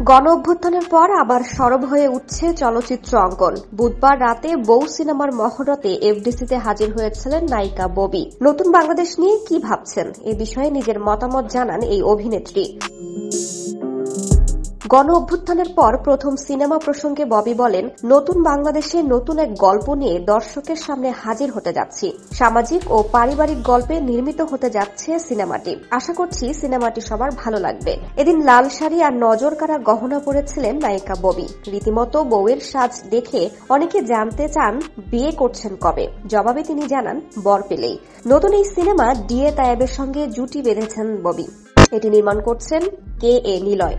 গণ অভ্যুত্থানের পর আবার সরব হয়ে উঠছে চলচ্চিত্র অঙ্গন। বুধবার রাতে বউ সিনেমার মহরতে এফডিসিতে হাজির হয়েছিলেন নায়িকা ববি। নতুন বাংলাদেশ নিয়ে কি ভাবছেন এ বিষয়ে নিজের মতামত জানান এই অভিনেত্রী। গণ অভ্যুত্থানের পর প্রথম সিনেমা প্রসঙ্গে ববি বলেন, নতুন বাংলাদেশে নতুন এক গল্প নিয়ে দর্শকের সামনে হাজির হতে যাচ্ছি। সামাজিক ও পারিবারিক গল্পে নির্মিত হতে যাচ্ছে সিনেমাটি। আশা করছি সিনেমাটি সবার ভালো লাগবে। এদিন লাল শাড়ি আর নজর কাড়া গহনা পরেছিলেন নায়িকা ববি। রীতিমতো বউয়ের সাজ দেখে অনেকে জানতে চান বিয়ে করছেন কবে। জবাবে তিনি জানান, বর পেলেই। নতুন এই সিনেমা ডিএ তায়েবের সঙ্গে জুটি বেঁধেছেন ববি। এটি নির্মাণ করছেন কে.এ. নিলয়।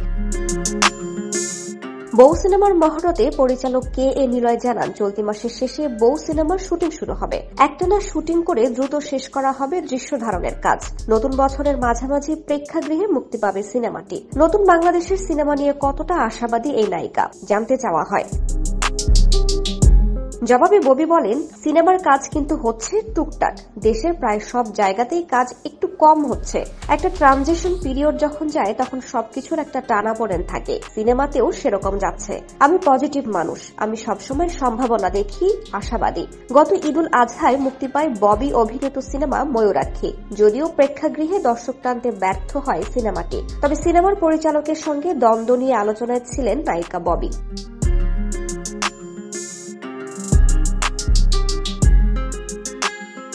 বউ সিনেমার মহরতে পরিচালক কে.এ. নিলয় জানান, চলতি মাসের শেষে বউ সিনেমার শুটিং শুরু হবে। একটানা শুটিং করে দ্রুত শেষ করা হবে দৃশ্য ধারণের কাজ। নতুন বছরের মাঝামাঝি প্রেক্ষাগৃহে মুক্তি পাবে সিনেমাটি। নতুন বাংলাদেশের সিনেমা নিয়ে কতটা আশাবাদী এই নায়িকা জানতে চাওয়া হয়। জবাবে ববি বলেন, সিনেমার কাজ কিন্তু হচ্ছে টুকটাক। দেশের প্রায় সব জায়গাতেই কাজ একটু কম হচ্ছে। একটা ট্রানজিশন পিরিয়ড যখন যায় তখন সবকিছুর একটা টানাপোড়েন থাকে। সিনেমাতেও সেরকম যাচ্ছে। আমি পজিটিভ মানুষ। আমি সবসময় সম্ভাবনা দেখি, আশাবাদী। গত ঈদুল আজহায় মুক্তি পায় ববি অভিনীত সিনেমা ময়ূরাক্ষী। যদিও প্রেক্ষাগৃহে দর্শক টানতে ব্যর্থ হয় সিনেমাটি, তবে সিনেমার পরিচালকের সঙ্গে দ্বন্দ্ব নিয়ে আলোচনায় ছিলেন নায়িকা ববি।